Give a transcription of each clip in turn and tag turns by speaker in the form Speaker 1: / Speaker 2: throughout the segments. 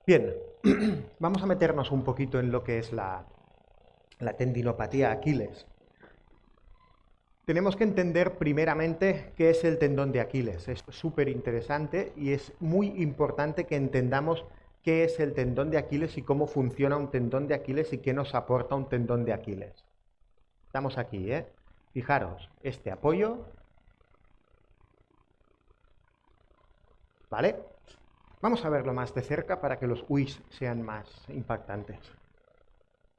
Speaker 1: Bien, vamos a meternos un poquito en lo que es la tendinopatía Aquiles. Tenemos que entender primeramente qué es el tendón de Aquiles. Es súper interesante y es muy importante que entendamos qué es el tendón de Aquiles y cómo funciona un tendón de Aquiles y qué nos aporta un tendón de Aquiles. Estamos aquí, ¿eh? Fijaros, este apoyo, ¿vale? Vamos a verlo más de cerca para que los UIs sean más impactantes.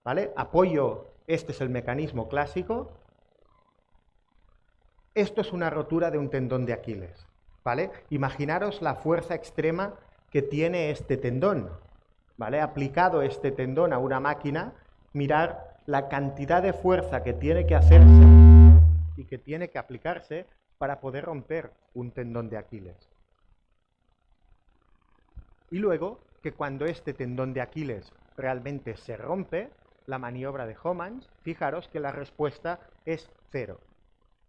Speaker 1: ¿Vale? Apoyo, este es el mecanismo clásico. Esto es una rotura de un tendón de Aquiles, ¿vale? Imaginaros la fuerza extrema que tiene este tendón, ¿vale? Aplicado este tendón a una máquina, mirar la cantidad de fuerza que tiene que hacerse y que tiene que aplicarse para poder romper un tendón de Aquiles. Y luego, que cuando este tendón de Aquiles realmente se rompe, la maniobra de Homans, fijaros que la respuesta es cero.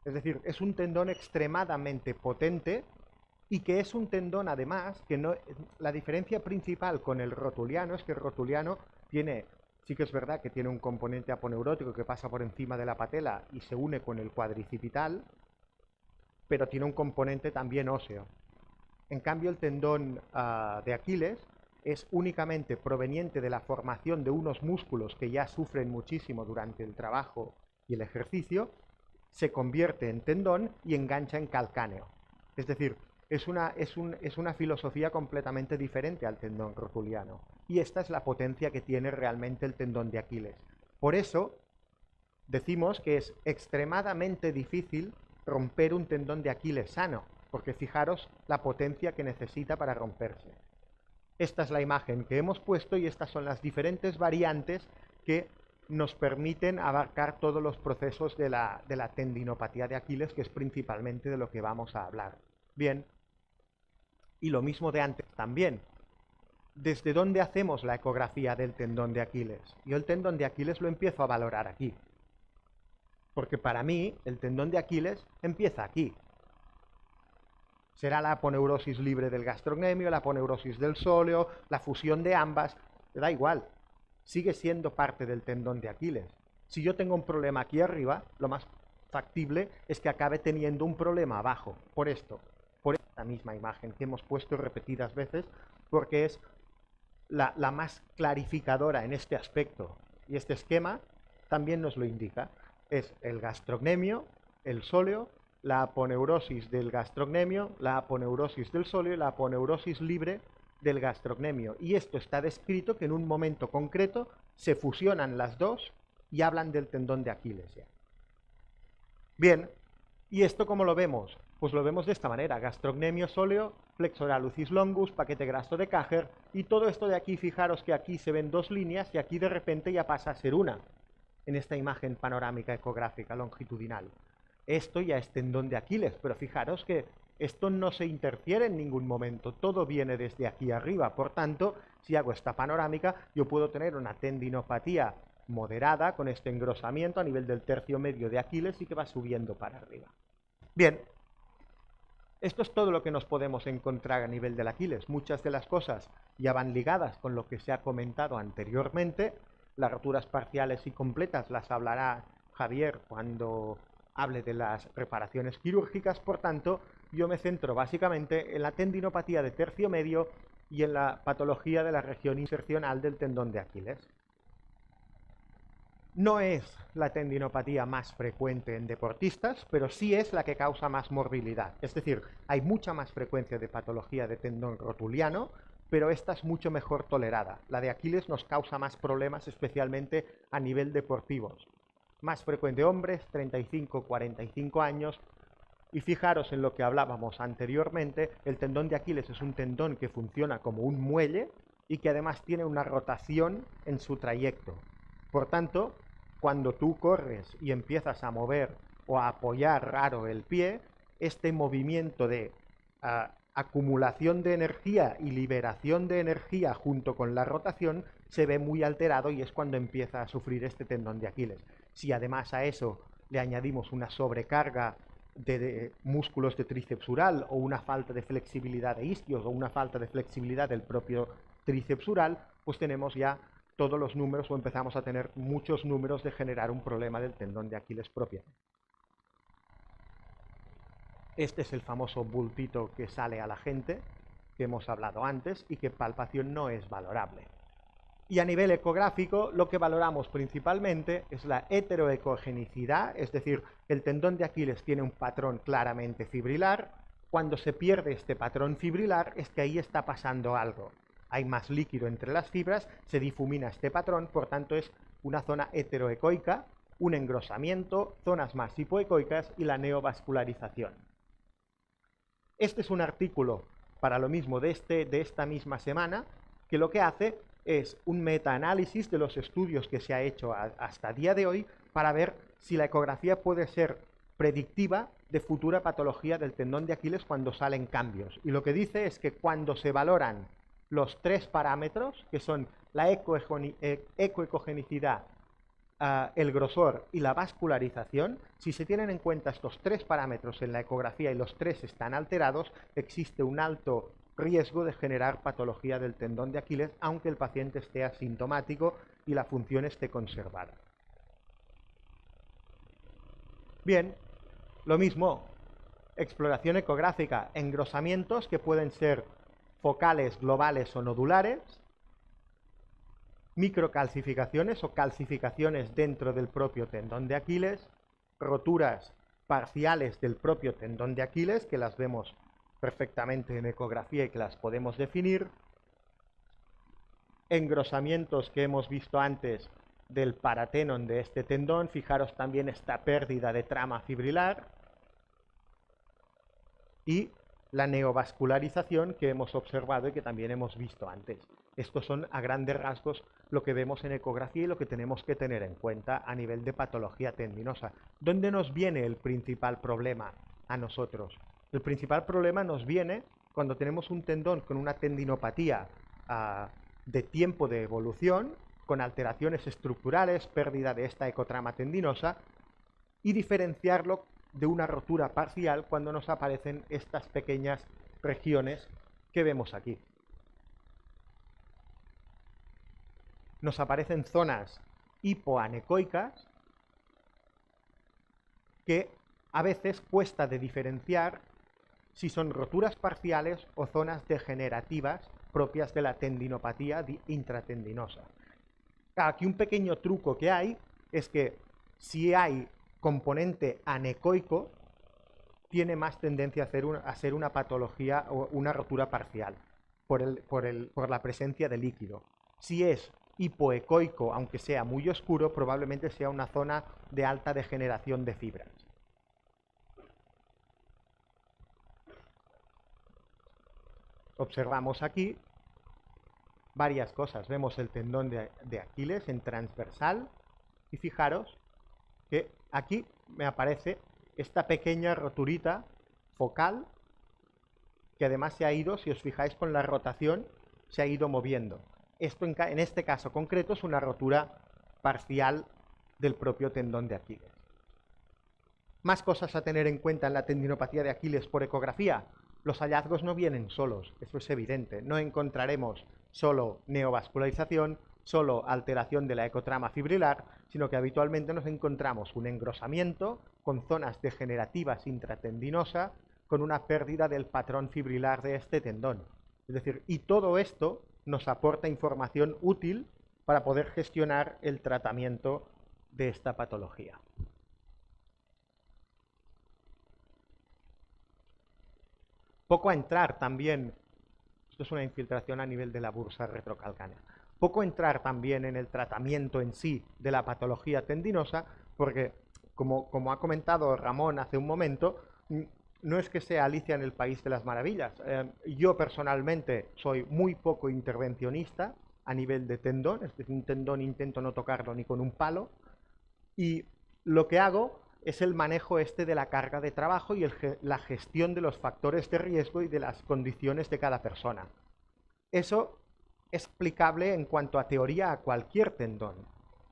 Speaker 1: Es decir, es un tendón extremadamente potente y que es un tendón además que no, la diferencia principal con el rotuliano es que el rotuliano tiene, sí que es verdad que tiene un componente aponeurótico que pasa por encima de la patela y se une con el cuadricipital, pero tiene un componente también óseo. En cambio, el tendón de Aquiles es únicamente proveniente de la formación de unos músculos que ya sufren muchísimo durante el trabajo y el ejercicio, se convierte en tendón y engancha en calcáneo. Es decir, es una filosofía completamente diferente al tendón rotuliano. Y esta es la potencia que tiene realmente el tendón de Aquiles. Por eso decimos que es extremadamente difícil romper un tendón de Aquiles sano, porque fijaros la potencia que necesita para romperse. Esta es la imagen que hemos puesto y estas son las diferentes variantes que nos permiten abarcar todos los procesos de la tendinopatía de Aquiles, que es principalmente de lo que vamos a hablar. Bien, y lo mismo de antes también. ¿Desde dónde hacemos la ecografía del tendón de Aquiles? Yo el tendón de Aquiles lo empiezo a valorar aquí, porque para mí el tendón de Aquiles empieza aquí. Será la aponeurosis libre del gastrocnemio, la aponeurosis del sóleo, la fusión de ambas, da igual, sigue siendo parte del tendón de Aquiles. Si yo tengo un problema aquí arriba, lo más factible es que acabe teniendo un problema abajo, por esta misma imagen que hemos puesto repetidas veces, porque es la más clarificadora en este aspecto. Y este esquema también nos lo indica. Es el gastrocnemio, el sóleo, la aponeurosis del gastrocnemio, la aponeurosis del sóleo y la aponeurosis libre del gastrocnemio. Y esto está descrito que en un momento concreto se fusionan las dos y hablan del tendón de Aquiles. Bien, ¿y esto cómo lo vemos? Pues lo vemos de esta manera: gastrocnemio sóleo, flexora lucis longus, paquete graso de Cajer, y todo esto de aquí, fijaros que aquí se ven dos líneas y aquí de repente ya pasa a ser una, en esta imagen panorámica ecográfica longitudinal. Esto ya es tendón de Aquiles, pero fijaros que esto no se interfiere en ningún momento, todo viene desde aquí arriba. Por tanto, si hago esta panorámica, yo puedo tener una tendinopatía moderada con este engrosamiento a nivel del tercio medio de Aquiles y que va subiendo para arriba. Bien, esto es todo lo que nos podemos encontrar a nivel del Aquiles. Muchas de las cosas ya van ligadas con lo que se ha comentado anteriormente. Las roturas parciales y completas las hablará Javier cuando hable de las reparaciones quirúrgicas. Por tanto, yo me centro básicamente en la tendinopatía de tercio medio y en la patología de la región insercional del tendón de Aquiles. No es la tendinopatía más frecuente en deportistas, pero sí es la que causa más morbilidad. Es decir, hay mucha más frecuencia de patología de tendón rotuliano, pero esta es mucho mejor tolerada. La de Aquiles nos causa más problemas, especialmente a nivel deportivo. Más frecuente hombres, 35-45 años. Y fijaros en lo que hablábamos anteriormente, el tendón de Aquiles es un tendón que funciona como un muelle y que además tiene una rotación en su trayecto. Por tanto, cuando tú corres y empiezas a mover o a apoyar raro el pie, este movimiento de acumulación de energía y liberación de energía junto con la rotación se ve muy alterado y es cuando empieza a sufrir este tendón de Aquiles. Si además a eso le añadimos una sobrecarga de músculos de tríceps ural o una falta de flexibilidad de isquios o una falta de flexibilidad del propio trícepsural, pues tenemos ya todos los números o empezamos a tener muchos números de generar un problema del tendón de Aquiles propio. Este es el famoso bultito que sale a la gente, que hemos hablado antes, y que palpación no es valorable. Y a nivel ecográfico, lo que valoramos principalmente es la heteroecogenicidad, es decir, el tendón de Aquiles tiene un patrón claramente fibrilar. Cuando se pierde este patrón fibrilar es que ahí está pasando algo. Hay más líquido entre las fibras, se difumina este patrón, por tanto es una zona heteroecoica, un engrosamiento, zonas más hipoecoicas y la neovascularización. Este es un artículo para lo mismo de esta misma semana, que lo que hace es un metaanálisis de los estudios que se ha hecho hasta el día de hoy para ver si la ecografía puede ser predictiva de futura patología del tendón de Aquiles cuando salen cambios. Y lo que dice es que cuando se valoran los tres parámetros, que son la ecoecogenicidad, el grosor y la vascularización, si se tienen en cuenta estos tres parámetros en la ecografía y los tres están alterados, existe un alto riesgo de generar patología del tendón de Aquiles, aunque el paciente esté asintomático y la función esté conservada. Bien, lo mismo, exploración ecográfica, engrosamientos que pueden ser focales, globales o nodulares, microcalcificaciones o calcificaciones dentro del propio tendón de Aquiles, roturas parciales del propio tendón de Aquiles, que las vemos perfectamente en ecografía y que las podemos definir, engrosamientos que hemos visto antes del paratenon de este tendón, fijaros también esta pérdida de trama fibrilar, y la neovascularización que hemos observado y que también hemos visto antes. Estos son a grandes rasgos lo que vemos en ecografía y lo que tenemos que tener en cuenta a nivel de patología tendinosa. ¿Dónde nos viene el principal problema a nosotros? El principal problema nos viene cuando tenemos un tendón con una tendinopatía de tiempo de evolución, con alteraciones estructurales, pérdida de esta ecotrama tendinosa, y diferenciarlo de una rotura parcial cuando nos aparecen estas pequeñas regiones que vemos aquí. Nos aparecen zonas hipoanecoicas que a veces cuesta de diferenciar si son roturas parciales o zonas degenerativas propias de la tendinopatía intratendinosa. Aquí un pequeño truco que hay es que si hay componente anecoico, tiene más tendencia a ser una patología o una rotura parcial por la presencia de líquido. Si es hipoecoico, aunque sea muy oscuro, probablemente sea una zona de alta degeneración de fibras. Observamos aquí varias cosas. Vemos el tendón de Aquiles en transversal y fijaros que aquí me aparece esta pequeña roturita focal que además se ha ido, si os fijáis con la rotación, se ha ido moviendo. Esto en este caso concreto es una rotura parcial del propio tendón de Aquiles. Más cosas a tener en cuenta en la tendinopatía de Aquiles por ecografía. Los hallazgos no vienen solos, eso es evidente. No encontraremos solo neovascularización, solo alteración de la ecotrama fibrilar, sino que habitualmente nos encontramos un engrosamiento con zonas degenerativas intratendinosa, con una pérdida del patrón fibrilar de este tendón. Es decir, y todo esto nos aporta información útil para poder gestionar el tratamiento de esta patología. Poco a entrar también, esto es una infiltración a nivel de la bursa retrocalcánea, poco entrar también en el tratamiento en sí de la patología tendinosa, porque como ha comentado Ramón hace un momento, no es que sea Alicia en el País de las Maravillas. Yo personalmente soy muy poco intervencionista a nivel de tendón, es decir, un tendón intento no tocarlo ni con un palo, y lo que hago es el manejo de la carga de trabajo y la gestión de los factores de riesgo y de las condiciones de cada persona. Eso es aplicable en cuanto a teoría a cualquier tendón.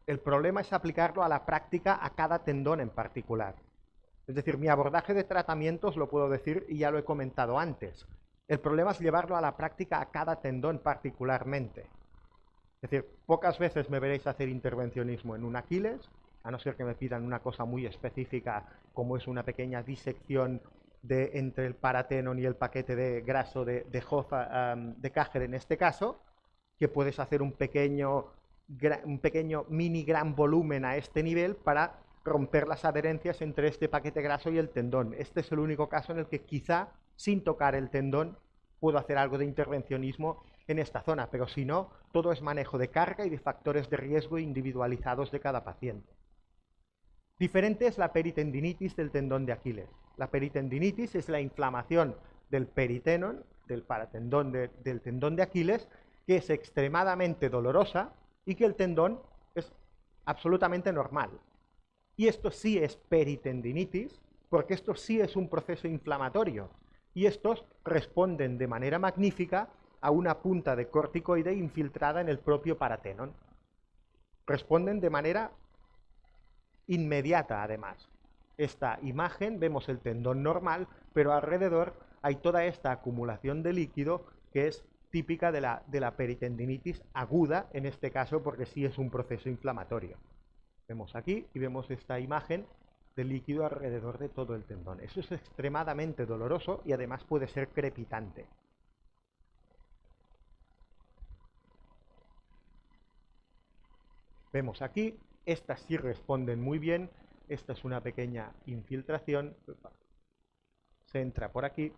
Speaker 1: El problema es aplicarlo a la práctica a cada tendón en particular. Es decir, mi abordaje de tratamientos lo puedo decir y ya lo he comentado antes. El problema es llevarlo a la práctica a cada tendón particularmente. Es decir, pocas veces me veréis hacer intervencionismo en un Aquiles, a no ser que me pidan una cosa muy específica, como es una pequeña disección entre el paratenon y el paquete de graso de Käger en este caso, que puedes hacer un pequeño mini gran volumen a este nivel para romper las adherencias entre este paquete graso y el tendón. Este es el único caso en el que quizá, sin tocar el tendón, puedo hacer algo de intervencionismo en esta zona, pero si no, todo es manejo de carga y de factores de riesgo individualizados de cada paciente. Diferente es la peritendinitis del tendón de Aquiles. La peritendinitis es la inflamación del peritenon, del paratendón del tendón de Aquiles, que es extremadamente dolorosa y que el tendón es absolutamente normal. Y esto sí es peritendinitis, porque esto sí es un proceso inflamatorio. Y estos responden de manera magnífica a una punta de corticoide infiltrada en el propio paratenon. Responden de manera inmediata, además. Esta imagen, vemos el tendón normal, pero alrededor hay toda esta acumulación de líquido que es típica de la peritendinitis aguda, en este caso porque sí es un proceso inflamatorio. Vemos aquí y vemos esta imagen de líquido alrededor de todo el tendón. Eso es extremadamente doloroso y además puede ser crepitante. Vemos aquí, estas sí responden muy bien. Esta es una pequeña infiltración. Se entra por aquí,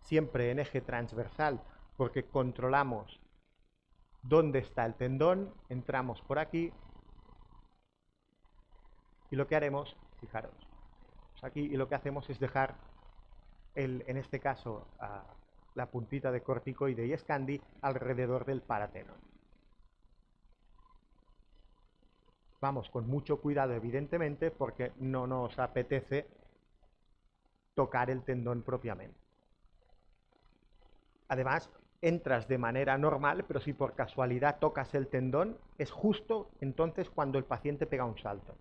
Speaker 1: siempre en eje transversal, porque controlamos dónde está el tendón. Entramos por aquí. Y lo que haremos, fijaros, aquí, y lo que hacemos es dejar, en este caso, la puntita de corticoide y scandi alrededor del paratenon. Vamos con mucho cuidado, evidentemente, porque no nos apetece tocar el tendón propiamente. Además, entras de manera normal, pero si por casualidad tocas el tendón, es justo entonces cuando el paciente pega un salto.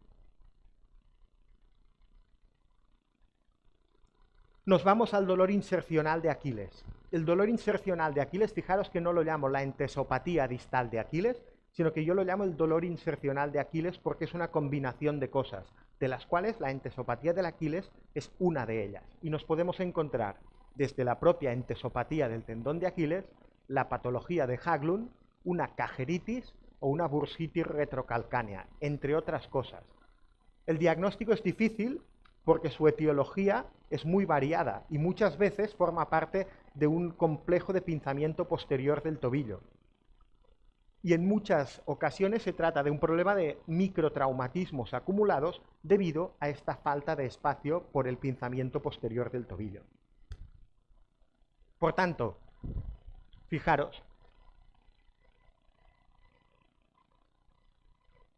Speaker 1: Nos vamos al dolor insercional de Aquiles. El dolor insercional de Aquiles, fijaros que no lo llamo la entesopatía distal de Aquiles, sino que yo lo llamo el dolor insercional de Aquiles porque es una combinación de cosas, de las cuales la entesopatía del Aquiles es una de ellas. Y nos podemos encontrar desde la propia entesopatía del tendón de Aquiles, la patología de Haglund, una cajeritis o una bursitis retrocalcánea, entre otras cosas. El diagnóstico es difícil porque su etiología es muy variada y muchas veces forma parte de un complejo de pinzamiento posterior del tobillo. Y en muchas ocasiones se trata de un problema de microtraumatismos acumulados debido a esta falta de espacio por el pinzamiento posterior del tobillo. Por tanto, fijaros,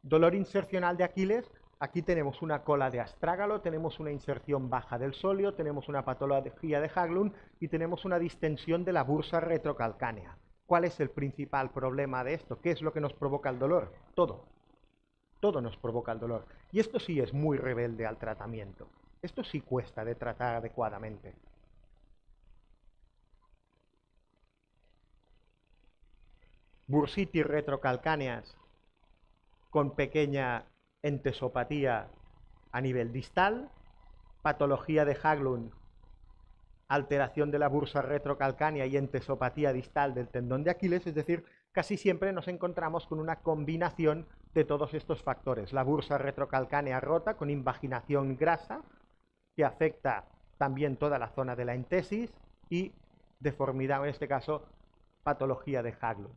Speaker 1: dolor insercional de Aquiles. Aquí tenemos una cola de astrágalo, tenemos una inserción baja del sóleo, tenemos una patología de Haglund y tenemos una distensión de la bursa retrocalcánea. ¿Cuál es el principal problema de esto? ¿Qué es lo que nos provoca el dolor? Todo. Todo nos provoca el dolor. Y esto sí es muy rebelde al tratamiento. Esto sí cuesta de tratar adecuadamente. Bursitis retrocalcáneas con pequeña entesopatía a nivel distal, patología de Haglund, alteración de la bursa retrocalcánea y entesopatía distal del tendón de Aquiles, es decir, casi siempre nos encontramos con una combinación de todos estos factores. La bursa retrocalcánea rota con invaginación grasa, que afecta también toda la zona de la entesis, y deformidad, en este caso, patología de Haglund.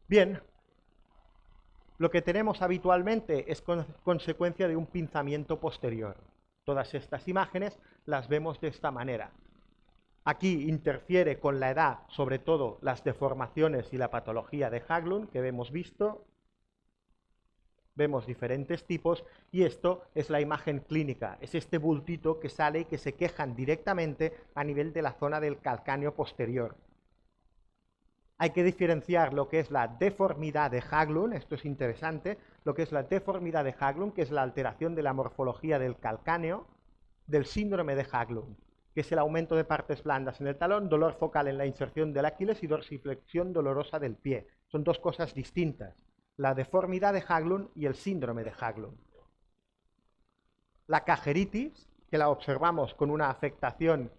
Speaker 1: Bien, lo que tenemos habitualmente es consecuencia de un pinzamiento posterior. Todas estas imágenes las vemos de esta manera. Aquí interfiere con la edad, sobre todo las deformaciones y la patología de Haglund que hemos visto. Vemos diferentes tipos y esto es la imagen clínica. Es este bultito que sale y que se quejan directamente a nivel de la zona del calcáneo posterior. Hay que diferenciar lo que es la deformidad de Haglund, esto es interesante, lo que es la deformidad de Haglund, que es la alteración de la morfología del calcáneo, del síndrome de Haglund, que es el aumento de partes blandas en el talón, dolor focal en la inserción del Aquiles y dorsiflexión dolorosa del pie. Son dos cosas distintas, la deformidad de Haglund y el síndrome de Haglund. La cajeritis, que la observamos con una afectación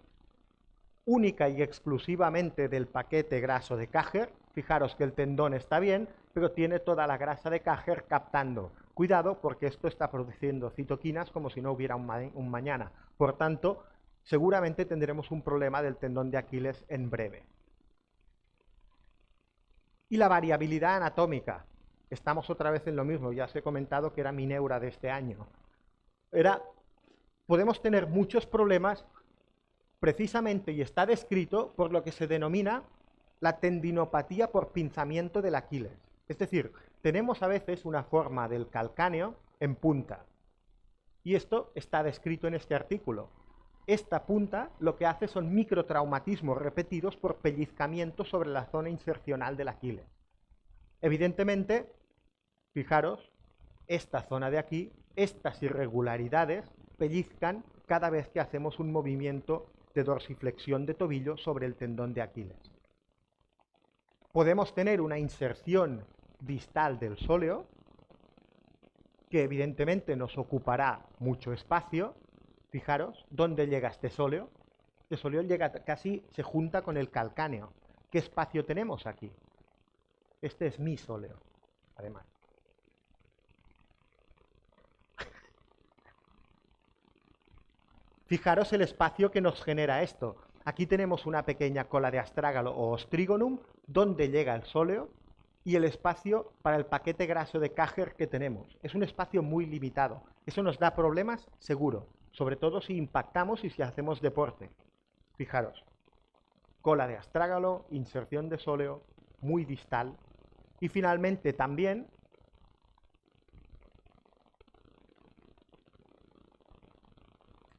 Speaker 1: única y exclusivamente del paquete graso de Cajer. Fijaros que el tendón está bien, pero tiene toda la grasa de Cajer captando. Cuidado, porque esto está produciendo citoquinas como si no hubiera un mañana. Por tanto, seguramente tendremos un problema del tendón de Aquiles en breve. Y la variabilidad anatómica. Estamos otra vez en lo mismo, ya os he comentado que era mi neura de este año. Podemos tener muchos problemas precisamente, y está descrito por lo que se denomina la tendinopatía por pinzamiento del Aquiles. Es decir, tenemos a veces una forma del calcáneo en punta. Y esto está descrito en este artículo. Esta punta lo que hace son microtraumatismos repetidos por pellizcamiento sobre la zona insercional del Aquiles. Evidentemente, fijaros, esta zona de aquí, estas irregularidades pellizcan cada vez que hacemos un movimiento de dorsiflexión de tobillo sobre el tendón de Aquiles. Podemos tener una inserción distal del sóleo, que evidentemente nos ocupará mucho espacio. Fijaros, ¿dónde llega este sóleo? Este sóleo llega casi, se junta con el calcáneo. ¿Qué espacio tenemos aquí? Este es mi sóleo, además. Fijaros el espacio que nos genera esto. Aquí tenemos una pequeña cola de astrágalo o ostrigonum, donde llega el sóleo, y el espacio para el paquete graso de Cajer que tenemos. Es un espacio muy limitado. Eso nos da problemas, seguro, sobre todo si impactamos y si hacemos deporte. Fijaros, cola de astrágalo, inserción de sóleo, muy distal, y finalmente también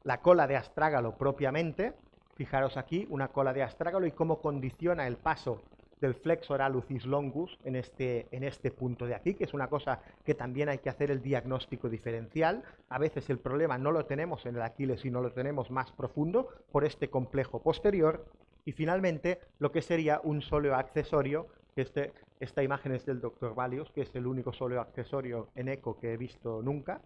Speaker 1: la cola de astrágalo propiamente. Fijaros aquí, una cola de astrágalo y cómo condiciona el paso del flexor alucis longus en este punto de aquí, que es una cosa que también hay que hacer el diagnóstico diferencial. A veces el problema no lo tenemos en el Aquiles, sino lo tenemos más profundo por este complejo posterior. Y finalmente, lo que sería un sóleo accesorio, que esta imagen es del Dr. Valius, que es el único sóleo accesorio en eco que he visto nunca,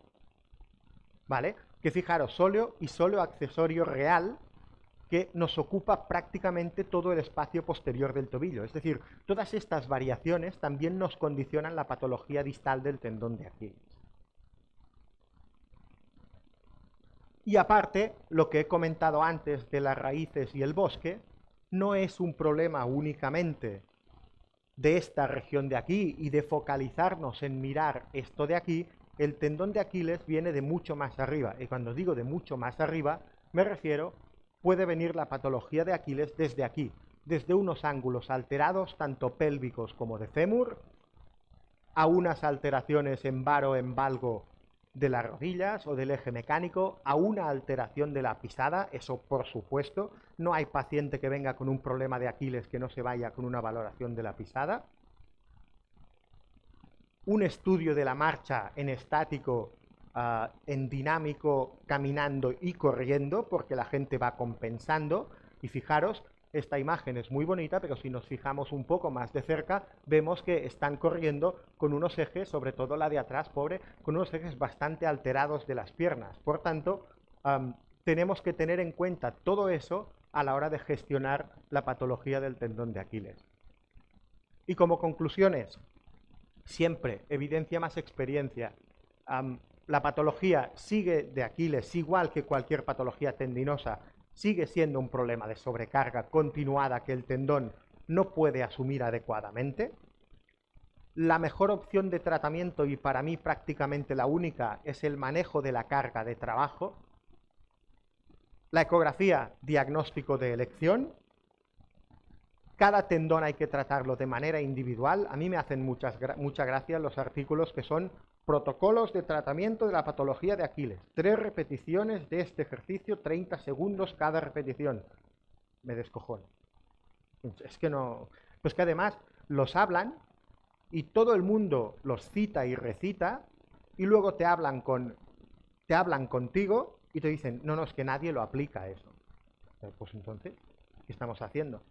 Speaker 1: ¿vale? Que fijaros, sóleo y sóleo accesorio real, que nos ocupa prácticamente todo el espacio posterior del tobillo. Es decir, todas estas variaciones también nos condicionan la patología distal del tendón de Aquiles. Y aparte, lo que he comentado antes de las raíces y el bosque, no es un problema únicamente de esta región de aquí y de focalizarnos en mirar esto de aquí. El tendón de Aquiles viene de mucho más arriba. Y cuando digo de mucho más arriba, me refiero, puede venir la patología de Aquiles desde aquí, desde unos ángulos alterados, tanto pélvicos como de fémur, a unas alteraciones en varo, en valgo de las rodillas o del eje mecánico, a una alteración de la pisada. Eso por supuesto, no hay paciente que venga con un problema de Aquiles que no se vaya con una valoración de la pisada. Un estudio de la marcha en estático, en dinámico, caminando y corriendo, porque la gente va compensando. Y fijaros, esta imagen es muy bonita, pero si nos fijamos un poco más de cerca, vemos que están corriendo con unos ejes, sobre todo la de atrás, pobre, con unos ejes bastante alterados de las piernas. Por tanto, tenemos que tener en cuenta todo eso a la hora de gestionar la patología del tendón de Aquiles. Y como conclusiones, siempre evidencia más experiencia. La patología sigue de Aquiles, igual que cualquier patología tendinosa, sigue siendo un problema de sobrecarga continuada que el tendón no puede asumir adecuadamente. La mejor opción de tratamiento, y para mí prácticamente la única, es el manejo de la carga de trabajo. La ecografía, diagnóstico de elección. Cada tendón hay que tratarlo de manera individual. A mí me hacen mucha gracia los artículos que son protocolos de tratamiento de la patología de Aquiles. 3 repeticiones de este ejercicio, 30 segundos cada repetición. Me descojono. Es que no... Pues que además los hablan y todo el mundo los cita y recita y luego te hablan contigo y te dicen, no, no, es que nadie lo aplica a eso. Pues entonces, ¿qué estamos haciendo?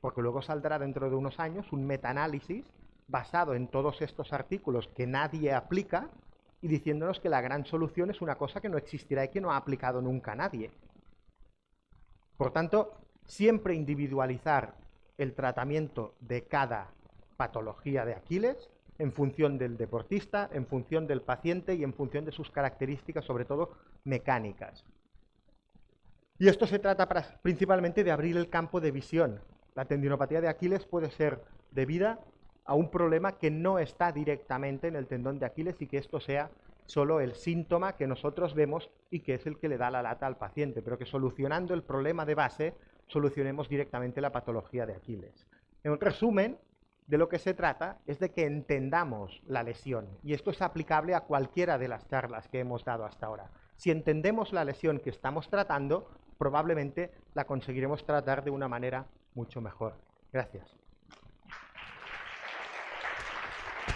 Speaker 1: Porque luego saldrá dentro de unos años un metaanálisis basado en todos estos artículos que nadie aplica y diciéndonos que la gran solución es una cosa que no existirá y que no ha aplicado nunca nadie. Por tanto, siempre individualizar el tratamiento de cada patología de Aquiles en función del deportista, en función del paciente y en función de sus características, sobre todo mecánicas. Y esto se trata principalmente de abrir el campo de visión. La tendinopatía de Aquiles puede ser debida a un problema que no está directamente en el tendón de Aquiles y que esto sea solo el síntoma que nosotros vemos y que es el que le da la lata al paciente, pero que solucionando el problema de base solucionemos directamente la patología de Aquiles. En resumen, de lo que se trata es de que entendamos la lesión, y esto es aplicable a cualquiera de las charlas que hemos dado hasta ahora. Si entendemos la lesión que estamos tratando, probablemente la conseguiremos tratar de una manera mucho mejor. Gracias.